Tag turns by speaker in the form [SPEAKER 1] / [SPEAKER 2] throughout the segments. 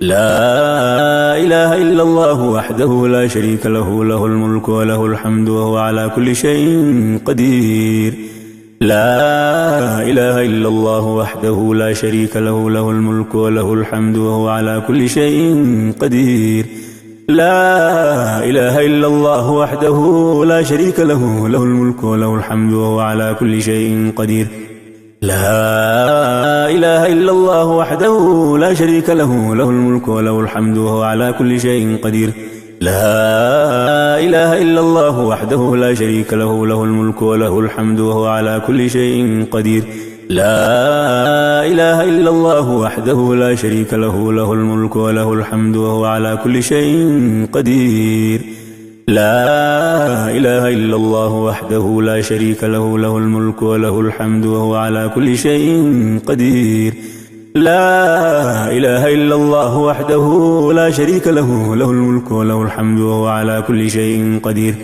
[SPEAKER 1] لا إله إلا الله وحده لا شريك له له الملك وله الحمد وهو على كل شيء قدير لا إله إلا الله وحده لا شريك له له الملك وله الحمد وهو على كل شيء قدير لا إله إلا الله وحده لا شريك له له الملك وله الحمد وهو على كل شيء قدير لا إله إلا الله وحده لا شريك له له الملك وله الحمد وهو على كل شيء قدير لا إله إلا الله وحده لا شريك له له الملك وله الحمد وهو على كل شيء قدير لا إله إلا الله وحده لا شريك له له الملك وله الحمد وهو على كل شيء قدير لا إله إلا الله وحده لا شريك له له الملك وله الحمد وهو على كل شيء قدير لا إله إلا الله وحده لا شريك له له الملك وله الحمد وهو على كل شيء قدير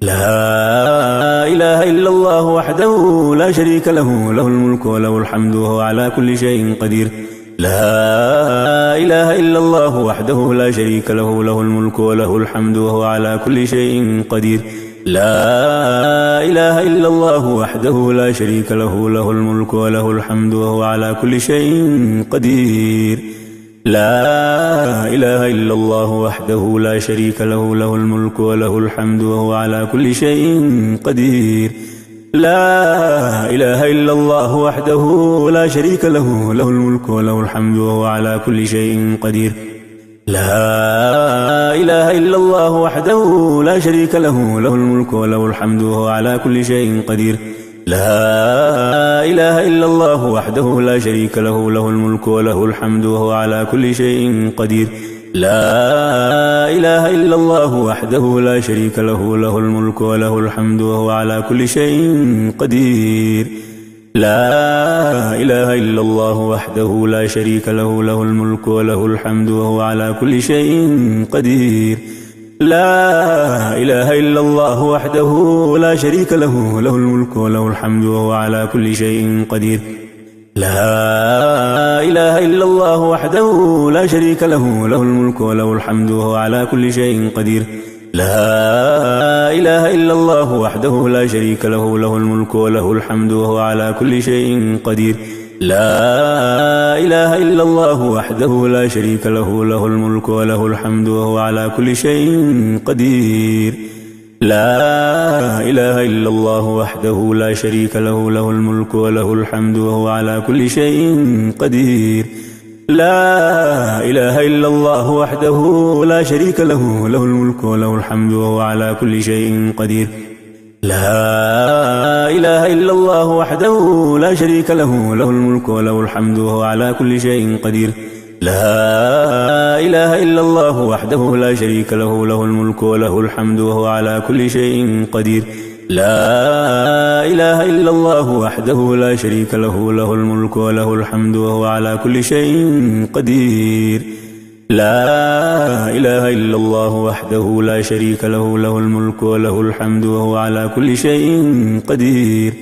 [SPEAKER 1] لا إله إلا الله وحده لا شريك له له الملك وله الحمد وهو على كل شيء قدير لا إله إلا الله وحده لا شريك له له الملك وله الحمد وهو على كل شيء قدير لا إله إلا الله وحده لا شريك له له الملك وله الحمد وهو على كل شيء قدير لا إله إلا الله وحده لا شريك له له الملك وله الحمد وهو على كل شيء قدير لا إله إلا الله وحده لا شريك له له الملك وله الحمد وهو على كل شيء قدير لا إله إلا الله وحده لا شريك له له الملك وله الحمد وهو على كل شيء قدير لا إله إلا الله وحده لا شريك له له الملك وله الحمد وهو على كل شيء قدير لا إله إلا الله وحده لا شريك له له الملك وله الحمد وهو على كل شيء قدير لا إله إلا الله وحده لا شريك له له الملك وله الحمد وهو على كل شيء قدير لا إله إلا الله وحده لا شريك له له الملك وله الحمد وهو على كل شيء قدير لا إله إلا الله وحده لا شريك له له الملك وله الحمد وهو على كل شيء قدير لا إله إلا الله وحده لا شريك له له الملك وله الحمد وهو على كل شيء قدير لا إله إلا الله وحده لا شريك له له الملك وله الحمد وهو على كل شيء قدير لا إله إلا الله وحده لا شريك له له الملك وله الحمد وهو على كل شيء قدير لا إله إلا الله وحده لا شريك له له الملك وله الحمد وهو على كل شيء قدير لا إله إلا الله وحده لا شريك له له الملك وله الحمد وهو على كل شيء قدير لا إله إلا الله وحده لا شريك له له الملك وله الحمد وهو على كل شيء قدير لا إله إلا الله وحده لا شريك له له الملك وله الحمد وهو على كل شيء قدير لا إله إلا الله وحده لا شريك له له الملك وله الحمد وهو على كل شيء قدير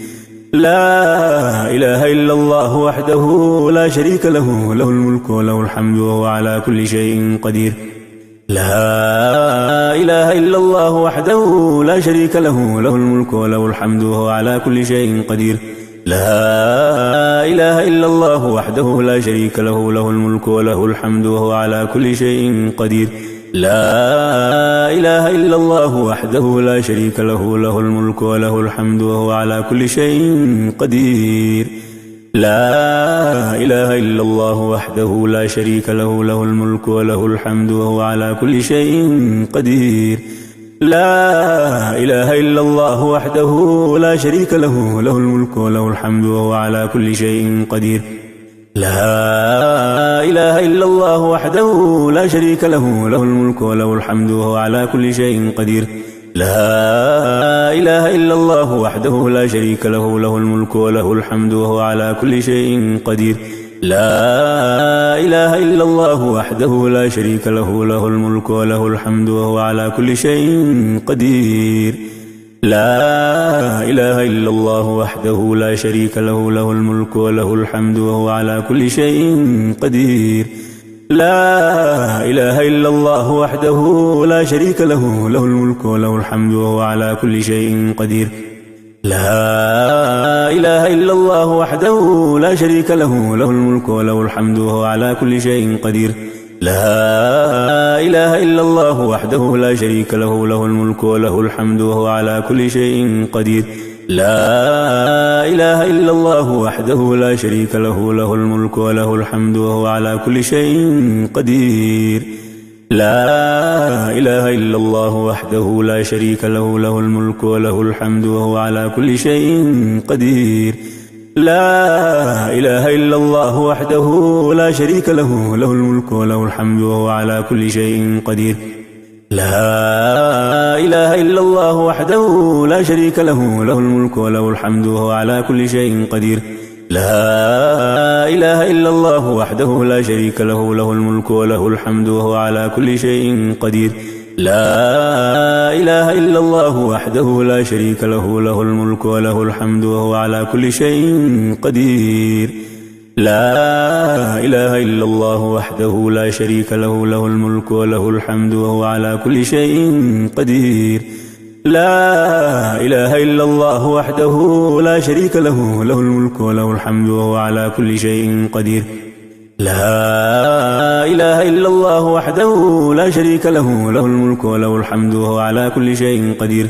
[SPEAKER 1] لا إله إلا الله وحده لا شريك له له الملك وله الحمد وهو على كل شيء قدير لا إله إلا الله وحده لا شريك له له الملك وله الحمد وهو على كل شيء قدير لا إله إلا الله وحده لا شريك له له الملك وله الحمد وهو على كل شيء قدير لا إله إلا الله وحده لا شريك له له الملك وله الحمد وهو على كل شيء قدير لا إله إلا الله وحده لا شريك له له الملك وله الحمد وهو على كل شيء قدير لا إله إلا الله وحده لا شريك له له الملك وله الحمد وهو على كل شيء قدير لا إله إلا الله وحده لا شريك له له الملك وله الحمد وهو على كل شيء قدير لا إله إلا الله وحده لا شريك له له الملك وله الحمد وهو على كل شيء قدير لا إله إلا الله وحده لا شريك له له الملك وله الحمد وهو على كل شيء قدير لا إله إلا الله وحده لا شريك له له الملك وله الحمد وهو على كل شيء قدير لا إله إلا الله وحده لا شريك له له الملك وله الحمد وهو على كل شيء قدير. لا إله إلا الله وحده لا شريك له له الملك وله الحمد وهو على كل شيء قدير. لا إله إلا الله وحده لا شريك له له الملك وله الحمد وهو على كل شيء قدير. لا إله إلا الله وحده لا شريك له له الملك وله الحمد وهو على كل شيء قدير. لا إله إلا الله وحده لا شريك له له الملك وله الحمد وهو على كل شيء قدير. لا إله إلا الله وحده لا شريك له له الملك وله الحمد وهو على كل شيء قدير. لا إله إلا الله وحده لا شريك له له الملك وله الحمد وهو على كل شيء قدير. لا إله إلا الله وحده لا شريك له له الملك وله الحمد وهو على كل شيء قدير. لا إله إلا الله وحده لا شريك له له الملك وله الحمد وهو على كل شيء قدير. لا إله إلا الله وحده لا شريك له له الملك وله الحمد وهو على كل شيء قدير. لا إله إلا الله وحده لا شريك له له الملك وله الحمد وهو على كل شيء قدير. لا إله إلا الله وحده لا شريك له له الملك وله الحمد وهو على كل شيء قدير.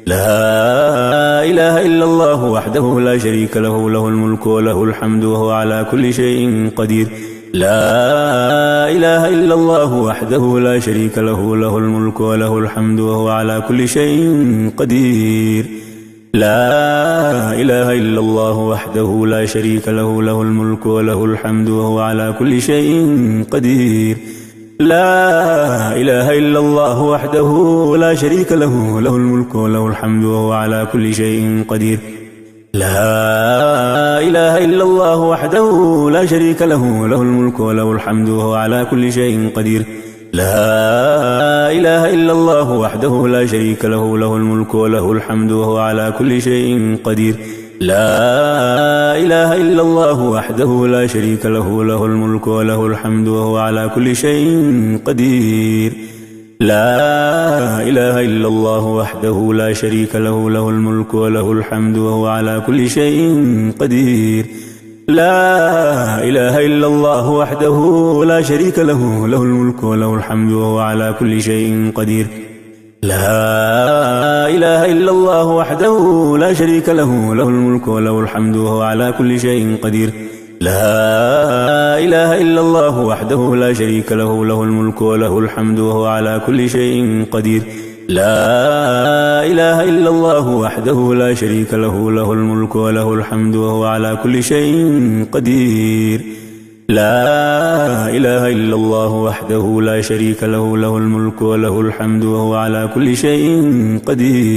[SPEAKER 1] لا إله إلا الله وحده لا شريك له له الملك وله الحمد وهو على كل شيء قدير. لا إله إلا الله وحده لا شريك له له الملك وله الحمد وهو على كل شيء قدير. لا إله إلا الله وحده لا شريك له له الملك وله الحمد وهو على كل شيء قدير. لا إله إلا الله وحده لا شريك له له الملك وله الحمد وهو على كل شيء قدير. لا إله إلا الله وحده لا شريك له له الملك وله الحمد وهو على كل شيء قدير. لا إله إلا الله وحده لا شريك له له الملك وله الحمد وهو على كل شيء قدير. لا إله إلا الله وحده لا شريك له له الملك وله الحمد وهو على كل شيء قدير. لا إله إلا الله وحده لا شريك له له الملك وله الحمد وهو على كل شيء قدير. لا إله إلا الله وحده لا شريك له له الملك وله الحمد وهو على كل شيء قدير. لا إله إلا الله وحده لا شريك له له الملك وله الحمد وهو على كل شيء قدير. لا إله إلا الله وحده لا شريك له له الملك وله الحمد وهو على كل شيء قدير. لا إله إلا الله وحده لا شريك له له الملك وله الحمد وهو على كل شيء قدير. لا إله إلا الله وحده لا شريك له له الملك وله الحمد وهو على كل شيء قدير.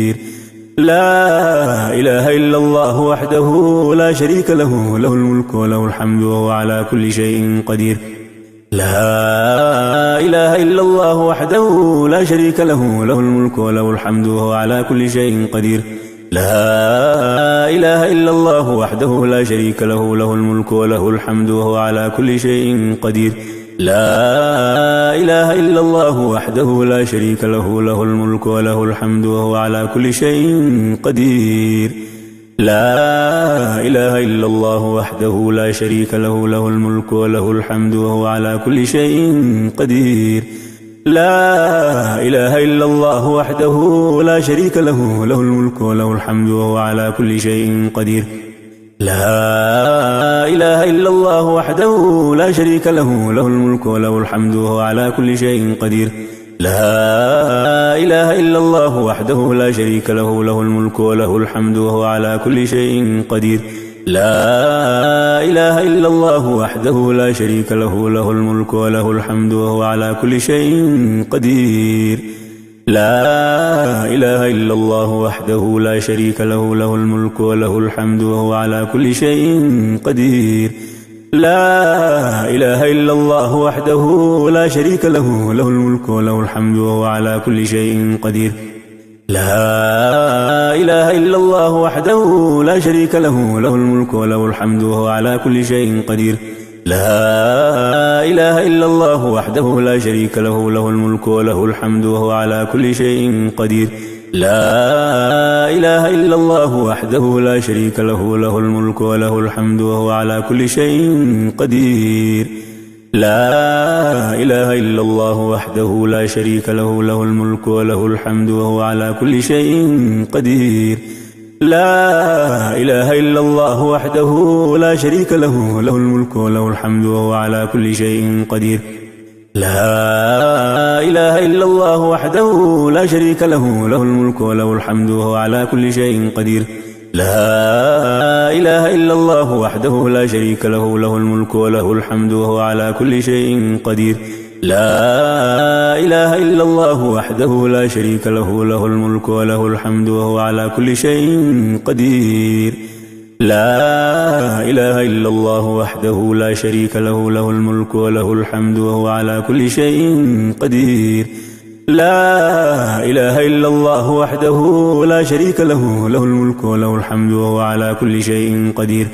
[SPEAKER 1] لا إله إلا الله وحده لا شريك له له الملك وله الحمد وهو على كل شيء قدير. لا إله إلا الله وحده لا شريك له له الملك وله الحمد وهو على كل شيء قدير. لا إله إلا الله وحده لا شريك له له الملك وله الحمد وهو على كل شيء قدير. لا إله إلا الله وحده لا شريك له له الملك وله الحمد وهو على كل شيء قدير. لا إله إلا الله وحده لا شريك له له الملك وله الحمد وهو على كل شيء قدير. لا إله إلا الله وحده لا شريك له له الملك وله الحمد وهو على كل شيء قدير. لا إله إلا الله وحده لا شريك له له الملك وله الحمد وهو على كل شيء قدير. لا إله إلا الله وحده لا شريك له له الملك وله الحمد وهو على كل شيء قدير. لا إله إلا الله وحده لا شريك له له الملك وله الحمد وهو على كل شيء قدير. لا إله إلا الله وحده لا شريك له له الملك وله الحمد وهو على كل شيء قدير. لا إله إلا الله وحده لا شريك له له الملك وله الحمد وهو على كل شيء قدير. لا إله إلا الله وحده لا شريك له له الملك وله الحمد وهو على كل شيء قدير. لا إله إلا الله وحده لا شريك له له الملك وله الحمد وهو على كل شيء قدير لا إله إلا الله وحده لا شريك له له الملك وله الحمد وهو على كل شيء قدير لا إله إلا الله وحده لا شريك له له الملك وله الحمد وهو على كل شيء قدير لا إله إلا الله وحده لا شريك له له الملك وله الحمد وهو على كل شيء قدير لا إله إلا الله وحده لا شريك له له الملك وله الحمد وهو على كل شيء قدير لا إله إلا الله وحده لا شريك له له الملك وله الحمد وهو على كل شيء قدير لا إله إلا الله وحده لا شريك له له الملك وله الحمد وهو على كل شيء قدير لا إله إلا الله وحده لا شريك له له الملك وله الحمد وهو على كل شيء قدير لا إله إلا الله وحده لا شريك له له الملك وله الحمد وهو على كل شيء قدير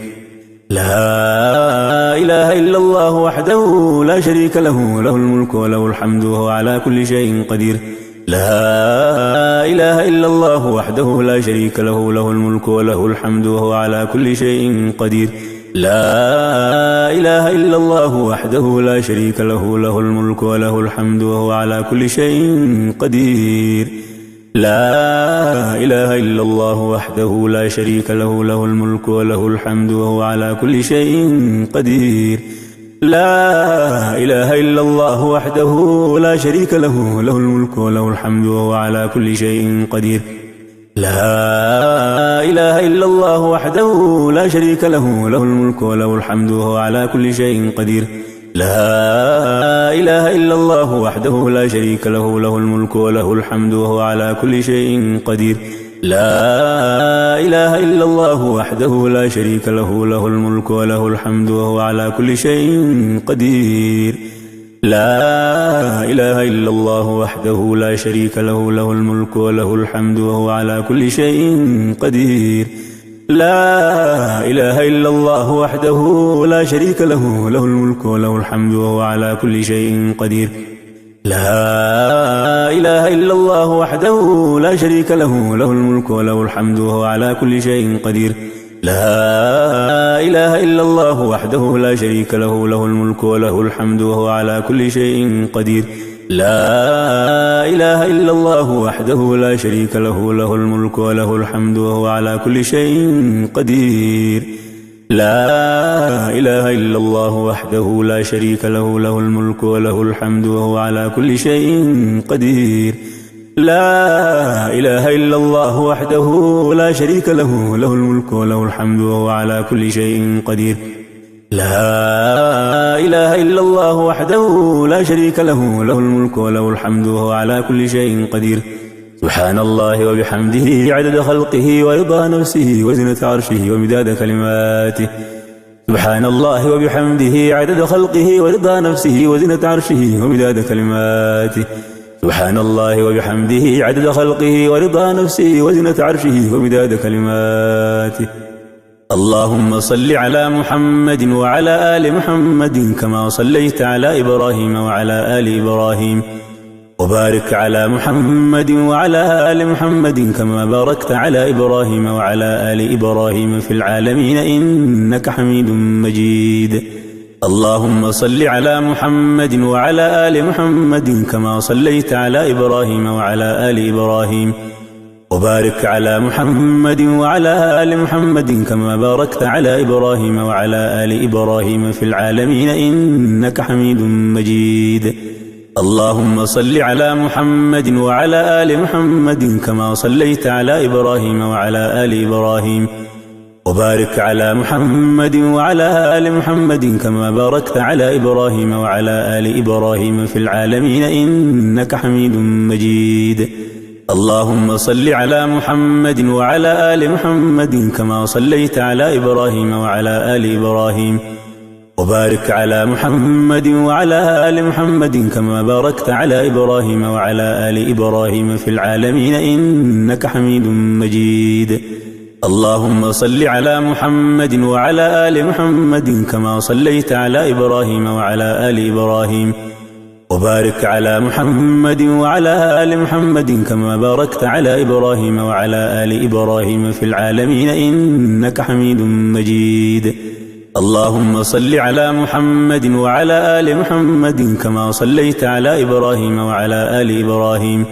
[SPEAKER 1] لا إله إلا الله وحده لا شريك له له الملك وله الحمد وهو على كل شيء قدير لا إله إلا الله وحده لا شريك له له الملك وله الحمد وهو على كل شيء قدير لا إله إلا الله وحده لا شريك له له الملك وله الحمد وهو على كل شيء قدير لا إله إلا الله وحده لا شريك له له الملك وله الحمد وهو على كل شيء قدير لا إله إلا الله وحده لا شريك له له الملك وله الحمد وهو على كل شيء قدير لا إله إلا الله وحده لا شريك له له الملك وله الحمد وهو على كل شيء قدير لا إله إلا الله وحده لا شريك له له الملك وله الحمد وهو على كل شيء قدير لا إله إلا الله وحده لا شريك له له الملك وله الحمد وهو على كل شيء قدير لا إله إلا الله وحده لا شريك له له الملك وله الحمد وهو على كل شيء قدير لا إله إلا الله وحده لا شريك له له الملك وله الحمد وهو على كل شيء قدير لا إله إلا الله وحده لا شريك له له الملك وله الحمد وهو على كل شيء قدير لا إله إلا الله وحده لا شريك له له الملك وله الحمد وهو على كل شيء قدير لا إله إلا الله وحده لا شريك له له الملك وله الحمد وهو على كل شيء قدير لا إله إلا الله وحده لا شريك له له الملك وله الحمد وهو على كل شيء قدير لا إله إلا الله وحده لا شريك له له الملك وله الحمد وهو على كل شيء قدير لا إله إلا الله وحده لا شريك له له الملك وله الحمد وهو على كل شيء قدير سبحان الله وبحمده عدد خلقه ورضا نفسه وزنة عرشه ومداد كلماته سبحان الله وبحمده عدد خلقه ورضا نفسه وزنة عرشه ومداد كلماته سبحان الله وبحمده عدد خلقه ورضا نفسه وزنة عرشه ومداد كلماته اللهم صل على محمد وعلى آل محمد كما صليت على إبراهيم وعلى آل إبراهيم وبارك على محمد وعلى آل محمد كما باركت على إبراهيم وعلى آل إبراهيم في العالمين إنك حميد مجيد اللهم صل على محمد وعلى آل محمد كما صليت على إبراهيم وعلى آل إبراهيم وبارك على محمد وعلى آل محمد كما باركت على إبراهيم وعلى آل إبراهيم في العالمين إنك حميد مجيد اللهم صل على محمد وعلى آل محمد كما صليت على إبراهيم وعلى آل إبراهيم وبارك على محمد وعلى آل محمد كما باركت على إبراهيم وعلى آل إبراهيم في العالمين إنك حميد مجيد اللهم صل على محمد وعلى آل محمد كما صليت على إبراهيم وعلى آل إبراهيم وبارك على محمد وعلى آل محمد كما باركت على إبراهيم وعلى آل إبراهيم في العالمين إنك حميد مجيد اللهم صل على محمد وعلى آل محمد كما صليت على إبراهيم وعلى آل إبراهيم، وبارك على محمد وعلى آل محمد كما باركت على إبراهيم وعلى آل إبراهيم في العالمين إنك حميد مجيد. اللهم صل على محمد وعلى آل محمد كما صليت على إبراهيم وعلى آل إبراهيم،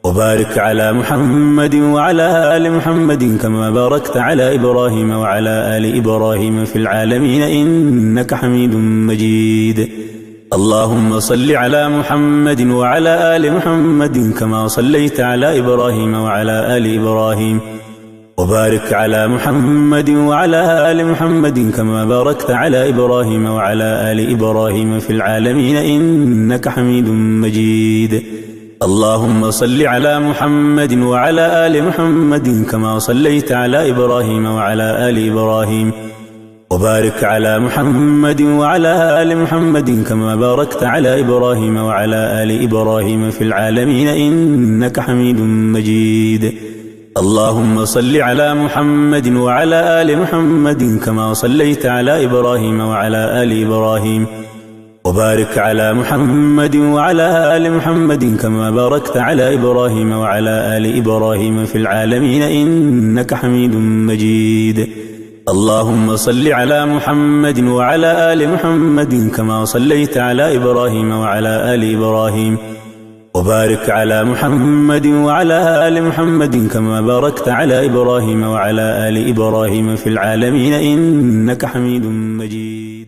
[SPEAKER 1] وبارك على محمد وعلى آل محمد كما باركت على إبراهيم وعلى آل إبراهيم في العالمين إنك حميد مجيد. اللهم صل على محمد وعلى آل محمد كما صليت على إبراهيم وعلى آل إبراهيم، وبارك على محمد وعلى آل محمد كما باركت على إبراهيم وعلى آل إبراهيم في العالمين إنك حميد مجيد. اللهم صل على محمد وعلى آل محمد كما صليت على إبراهيم وعلى آل إبراهيم، وبارك على محمد وعلى آل محمد كما باركت على إبراهيم وعلى آل إبراهيم في العالمين إنك حميد مجيد. اللهم صل على محمد وعلى آل محمد كما صليت على إبراهيم وعلى آل إبراهيم، وبارك على محمد وعلى آل محمد كما باركت على إبراهيم وعلى آل إبراهيم في العالمين إنك حميد مجيد. اللهم صل على محمد وعلى آل محمد كما صليت على إبراهيم وعلى آل إبراهيم، وبارك على محمد وعلى آل محمد كما باركت على إبراهيم وعلى آل إبراهيم في العالمين إنك حميد مجيد.